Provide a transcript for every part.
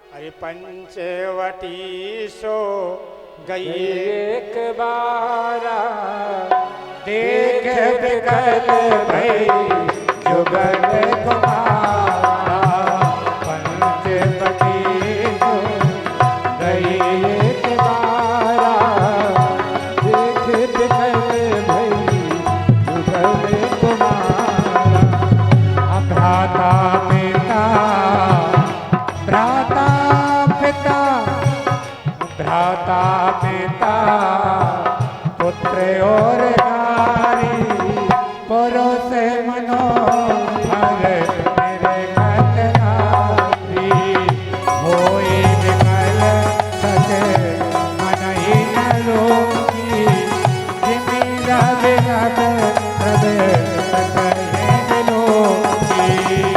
अरे पंचवटी सो गई एक बारा देख विकल भई जुगल तुम्हारा। पंचवटी सो गई एक बारा देख विकल भई जुगल तुम्हारा। भ्राता पिता भ्राता पिता भ्राता पिता पुत्र और नारी परोस मनोहर मेरे नारी। होई विकल सच मन ही न रोकी जिमी रवि रग हृदय सतहे लोकी।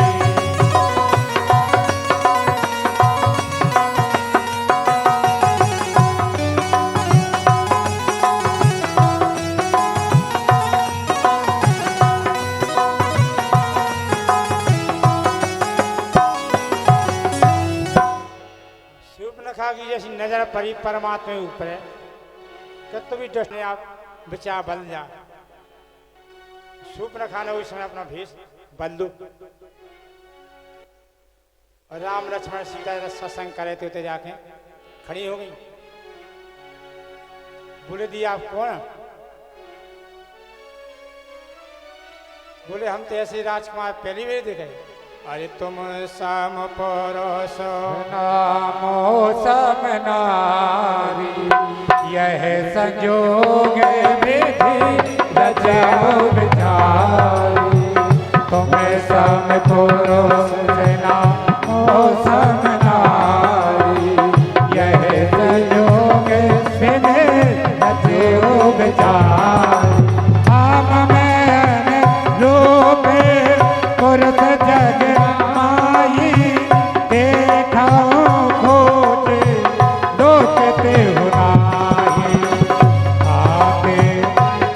की जैसी नजर परी परमात्मा ऊपर है कि तू भी दुष्ट ने आप बचा बन जा। सूप न खाना उस समय अपना भेष बदलू। और राम लक्ष्मण सीता सत्संग करे थे जाके खड़ी हो गई। बोले दी आप कौन? बोले हम तो ऐसे राजकुमार पहली बार देखे। अरे तुम सम परोस नामो सम नारी यह संजोग विधि रचो विचारी। तुम सम पुरुष नामो सम नारी यह संजोग विधि रचो विचारी। आम में रूप पुरुष जग माई देखा खोज लोचते हुनाई। ताते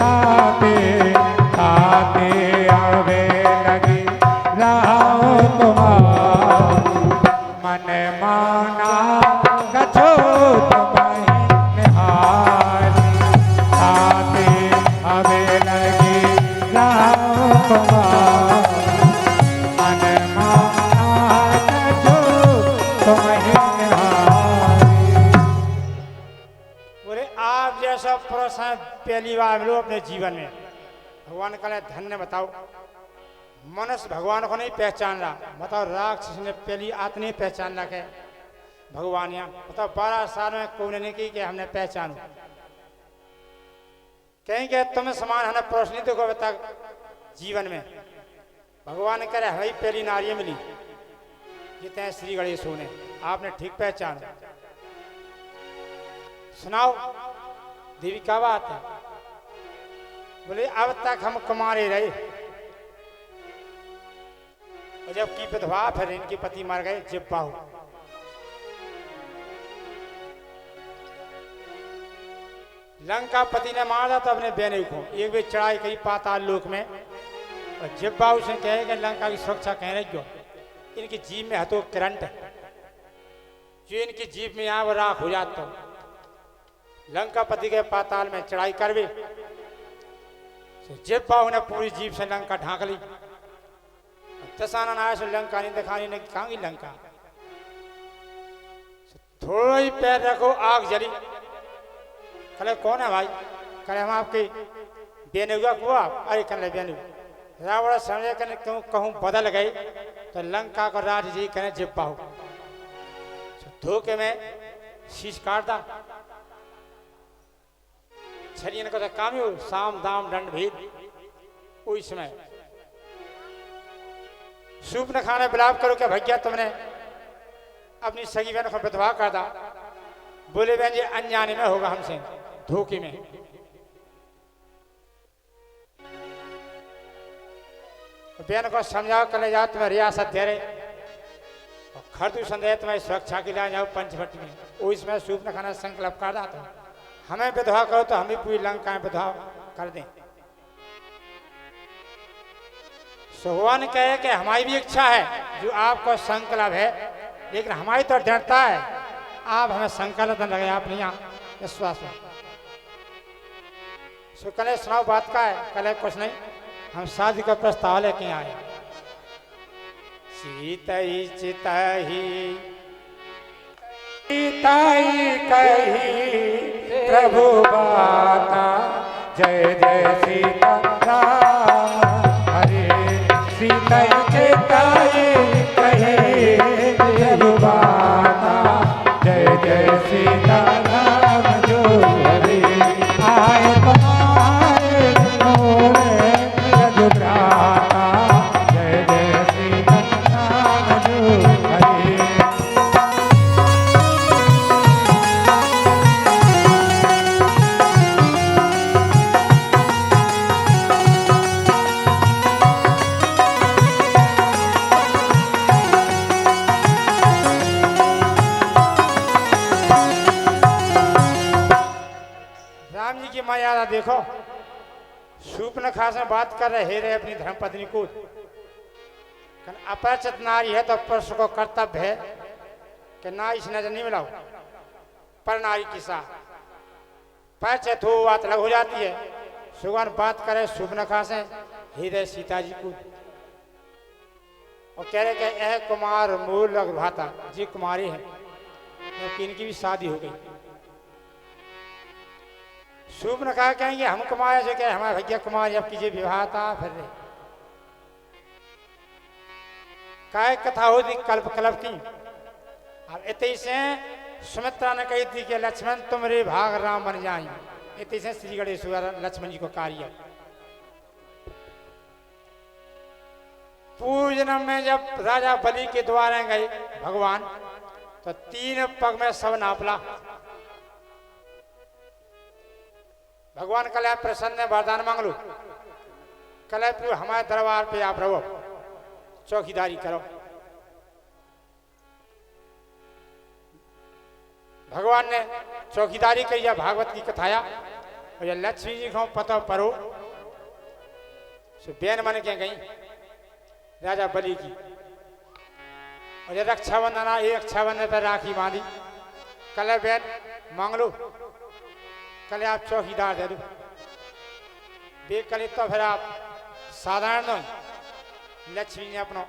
ताते ताते आवे लगी राहो तुम्हारी। मन माना कछो तुम्हें निहारी। ताते आवे लगी राहो तुम्हारी। बोले आप जैसा पुरुष है पहली बार मिलो अपने जीवन में। भगवान का धन्य बताओ। मनुष्य भगवान को नहीं पहचान रहा, बताओ राक्षस ने पहली आत्मा पहचान रखा है भगवान। यहाँ बताओ 12 साल में कौन नहीं की कि हमने पहचानो। कहीं के तुम्हें समान हमने पुरुष नहीं देखो तक जीवन में। भगवान करे हमारी पहली नारी मिली जितने श्री गणेश ने आपने ठीक पहचान। सुनाओ देवी क्या बात है? बोले अब तक हम कुमारे रहे और जब की विधवा फिर इनके पति मर गए जिब्बाहु। लंका पति ने मारा तो अपने बहन को एक भी चढ़ाई कहीं पाताल लोक में। और जिब्बाहु से कहे कि लंका की सुरक्षा कह रही क्यों? इनकी जीभ में हतो करंट जो इनकी जीभ में यहाँ वो राख हो जाता। लंका पति के पाताल में चढ़ाई कर भी जिब्बाहु ने पूरी जीभ से लंका ढांक ली। दशानन आया से लंका नहीं दिखानी नहीं कहाँ की लंका। थोड़ा ही पैर रखो आग जली। कले कौन है भाई? कले हम आपके बेनुगा को आप। अरे कल बेनु रावण समझे कने क्यों कहूँ बदल गई तो लंका को राज जी कने जिब्बाहु धोखे में शीश काट दा। छरियन को तो काम ही हो साम दाम दंड भेद। उस समय सूप न खाने बिलाप करो क्या भैया तुमने अपनी सगी बहन को विधवा कर दा। बोले बहन जी अनजाने में होगा हमसे धोखे में। बहन को समझाओ कले जाओ तुम्हें रियासत दे रहे और खरदू संदेह तुम्हें सुरक्षा के लिए जाओ पंचवटी में। उसमें सूप न खाना संकल्प कर दा। हमें विधवा करो तो हम भी पूरी लंका में विधवा कर दें। भगवान कहे कि हमारी भी इच्छा है जो आपको संकल्प है लेकिन हमारी तो डरता है। आप हमें संकल्प लगे आप नहीं विश्वास है। सो कले सुनाओ बात का है। कले कुछ नहीं, हम शादी का प्रस्ताव लेके आए। सीतई चितही सीताई कही प्रभु बाता, जय जय सीता राम। हरे सीताई चिताई कही प्रभु बाता, जय जय सीता राम। जो हरे आए तुम्हारे मोरे रघुभ्राता, जय जय सीता राम। जो हरे राम जी की मर्यादा देखो। शूर्पणखा से बात कर रहे रहे अपनी धर्मपत्नी को। अपरिचित नारी है तो पुरुष को कर्तव्य है कि नारी से नजर नहीं मिलाओ। पर नारी की साथ परिचित हो बात अलग हो जाती है। सुगन बात करे शूर्पणखा से हृदय सीता जी को और कह रहे कि यह कुमार मूल भाता जी कुमारी है, क्योंकि इनकी भी शादी हो गई। शूर्पणखा कहेंगे हम कुमार से क्या हमारे भैया कुमार जब कीजिए विवाह था फिर रहे काय कथा होती कल्प कल्प की। अब इतने से सुमित्रा ने कही थी कि लक्ष्मण तुम रे भाग राम बन जाए। इतने से श्री गणेश लक्ष्मण जी को कार्य पूर्व जन्म में जब राजा बलि के द्वारा गए भगवान तो 3 पग में सब नापला। भगवान कल प्रसन्न वरदान मांग लो। कल हमारे दरबार पे आप रहो, चौकीदारी करो। भगवान ने चौकीदारी करी भागवत की कथाया और लक्ष्मी जी को पता परो बेन मन के गई राजा बलि की। और रक्षाबंधन एक रक्षाबंधन पर राखी बांधी। कल बेन मांग लो, कल आप चौकीदार दे दो। कल तो फिर आप साधारण दो। लक्ष्मी ने अपना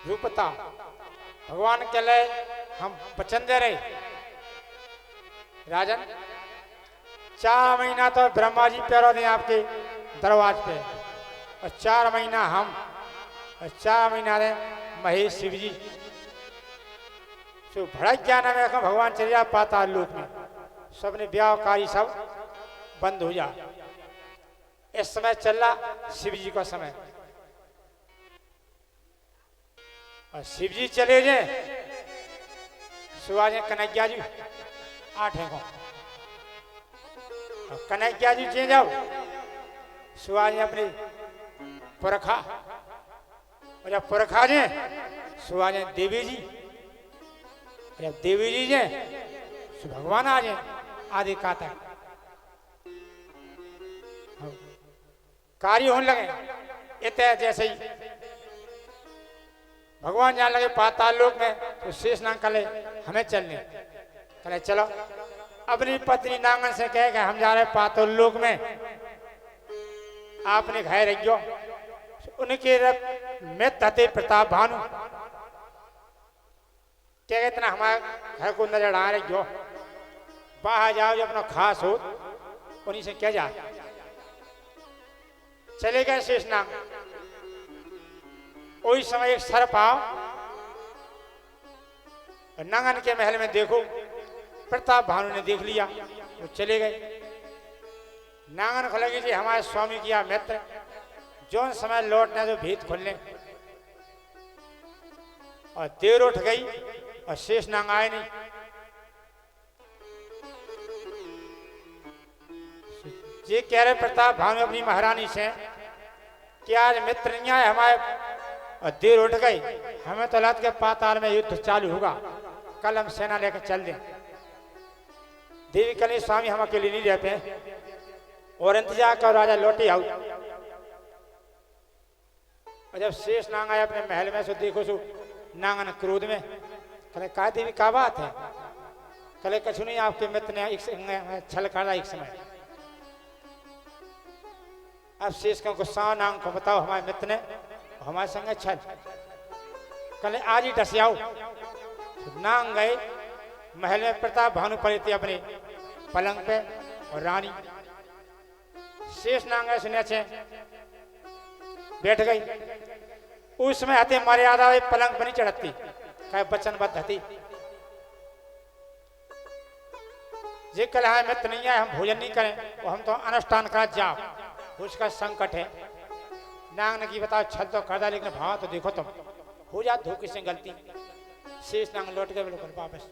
रूपता भगवान के लिए हम वचन दे रहे राजन 4 महीना तो ब्रह्मा जी पैरों दें आपके दरवाज पे और 4 महीना हम और 4 महीना रहे महेश शिव जी। सो भड़क ज्ञान में भगवान चले जा पाताल लोक में सबने व्यावकारी सब बंद हो जा। इस समय चल रहा शिव जी का समय और शिव जी चले जाए सुहाज कन्हैया जी 8 है को कन्हैया जी चे जाओ सुहाज अपने पुरखा और जब पुरखा जे सुहाज देवी जी, जब देवी जी जे भगवान आ जाए आदि का तक कार्य होने लगे। इतने जैसे ही भगवान जाने लगे पाताल लोक में तो शेष नाग कले हमें चलने कले चलो। अपनी पत्नी नांगन से कहे कि हम जा रहे पाताल लोक में, आपने घर रखियो। उनके मित्र थे प्रताप भानु क्या इतना हमारे घर को नजर आ रखियो, बाहर जाओ जो अपना खास हो उन्हीं से क्या जा। चले गए शेषनाग। वही समय एक सर्प आओ नांगन के महल में देखो प्रताप भानु ने देख लिया वो चले गए। नांगन को लगी जी हमारे स्वामी किया मित्र जो समय लौटने तो भीत खुलने और देर उठ गई और शेषनाग आए नहीं। ये कह रहे प्रताप भानु अपनी महारानी से कि आज मित्र नहीं आए हमारे और देर उठ गई, हमें तो लग के पाताल में युद्ध चालू होगा, कल हम सेना लेकर चल दें। देवी कली स्वामी हम अकेले नहीं रहते और इंतजार कर राजा लौटे आओ। और जब शेष नांग आए अपने महल में सो देखो सो नांगन क्रोध में कले का देवी का बात है, कले कछु नहीं, आपके मित्र ने एक छल करा एक समय। अब शेष का गुस्सा नांग को बताओ हमारे मित्र ने हमारे संग छल, कले आज ही डसियाओ। नांग गए महल में, प्रताप भानु पड़ी थी अपने पलंग पे और रानी शेष नांग सुने छे बैठ गई। उस समय हते मर्यादा पलंग पर नहीं चढ़ती, कहे वचनबद्ध हती जे कल है मित्र नहीं है, हम भोजन नहीं करें और हम तो अनुष्ठान करा जाओ, उसका संकट है। नांग ने की बताओ छल तो कर दा, लेकिन भाव तो देखो तुम हो जा धोखे से गलती। शेष नांग लौट गए बिल्कुल वापस।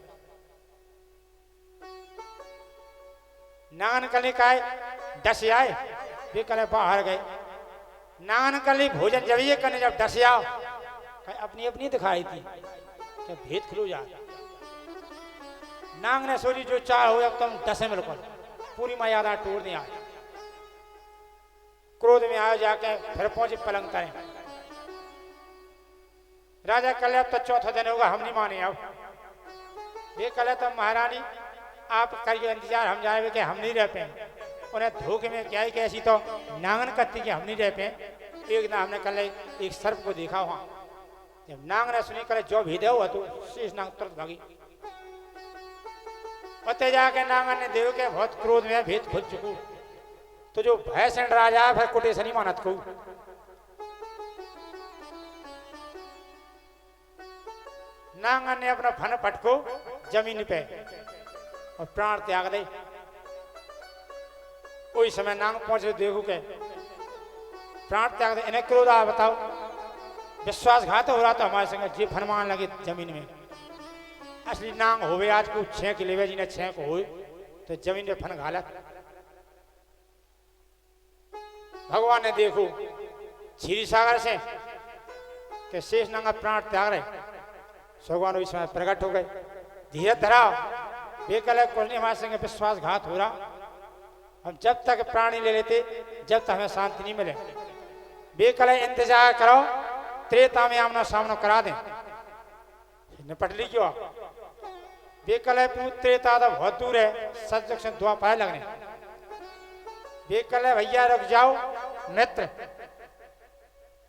नांगन कली का डस आए, वे कल बाहर गए। नांगन कली भोजन जब ये करने जब डस आओ, अपनी अपनी दिखाई थी क्या भेद खुलो जा। नांग ने सोची जो चाह हो अब तुम डसे बिल्कुल, पूरी मर्यादा तोड़ दिया। क्रोध में आए जाके फिर पहुंचे पलंग तले। राजा कल अब तो चौथा दिन होगा, हम नहीं माने। अब ये कल तो महारानी आप करिए इंतजार, हम जाए कि हम नहीं रह पाए। उन्हें धोखे में क्या है कि ऐसी तो नांगन करती कि हम नहीं रह पाए। एक दिन हमने कल एक सर्प को देखा वहां, जब नांग ने सुनी कल जो भेदे हुआ तो शेष नांग तुरंत भागी। उते जाके नांगन ने देव के बहुत क्रोध में भेद खुल चुकू, तो जो भय से राजा फिर कुटे से नहीं मानत को। नांगन ने अपना फन पटको जमीन पे और प्राण त्याग दे। कोई समय नांग पहुंचे देखो के प्राण त्याग दे। इन्हें क्रोध आ बताओ, विश्वासघात हो रहा तो हमारे संग जी फरमान लगे जमीन में। असली नांग होवे आज को छेक लेवे, जी ने छेक हो तो जमीन में फन घालत। भगवान ने देखो क्षीर सागर से के शेष नांग प्राण त्याग रहे। भगवान इस समय प्रकट हो गए, धीरज धराओ, बेकल कुछ नहीं हमारे संग विश्वासघात हो रहा। हम जब तक प्राणी ले लेते जब तक हमें शांति नहीं मिले। बेकल इंतजार करो, त्रेता में आमना सामना करा दें। निपट ली क्यों बेकल त्रेता तो बहुत दूर है, सच से दुआ पाए लगने। बेकल भैया रुक जाओ मित्र,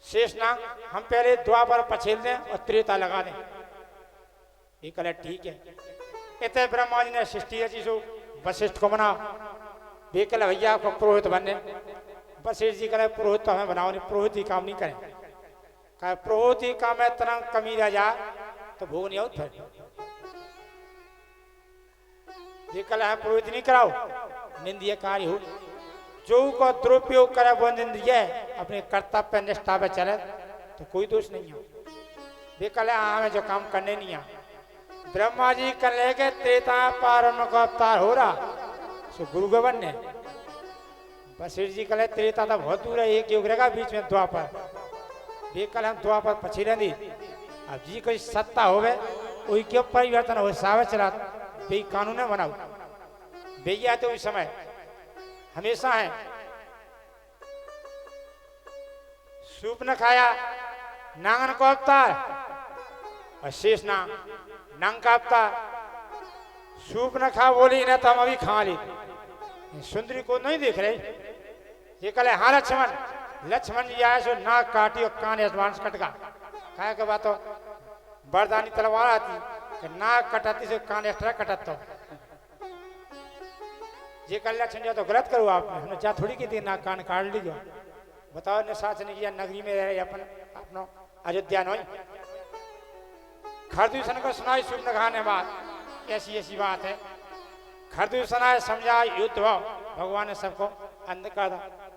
शेष नांग हम पहले दुआ पर पछेल दें और त्रेता लगा दें। बेकल ठीक है। इतने ब्रह्मा जी ने सृष्टि रची सो वशिष्ठ को बना। बेकल भैया को पुरोहित बनने। वशिष्ठ जी कहे पुरोहित तो हमें बनाओ नहीं, पुरोहित ही काम नहीं करें। कहे पुरोहित ही काम है, तना कमी रह जाए तो भोग नहीं हो। फिर बेकल है पुरोहित नहीं कराओ, निंदीय कार्य हो। जो को दुरुपयोग करे वो निंदीय, अपने कर्तव्य निष्ठा पे चले तो कोई दोष नहीं है। बेकल हमें जो काम करने नहीं है। ब्रह्मा जी कर लेके त्रेता पारण का अवतार हो रहा सो गुरु गोवन ने। वशिष्ठ जी कल त्रेता था बहुत दूर है, एक युग रहेगा बीच में द्वापर। बेकल हम द्वापर पछी रही। अब जी कोई सत्ता होवे वही क्यों परिवर्तन हो सावे चला बे कानून बनाओ। भैया तो इस समय हमेशा है। सूप न खाया नांगन को अवतार और शेष नांग का अवतार। सूप न खा बोली ना तो हम अभी खा ली। सुंदरी को नहीं देख रहे। ये कल हाँ लक्ष्मण जी आए सो नाक काटी और कान एडवांस कटका। कहा के बात बरदानी तलवार आती कि नाक कटाती से कान एक्स्ट्रा कटत। तो ये कल लक्ष्मण जी तो गलत करो आपने, हमने जा थोड़ी की थी नाक कान काट लीजिए। बताओ ने साथ नहीं किया, नगरी में रहे अपन अपनो अयोध्या नहीं। खरदूषण को सुनाई सूप न खाने बात, ऐसी ऐसी बात है। खरदूषण समझा युद्ध भगवान ने सबको अंध कर दा।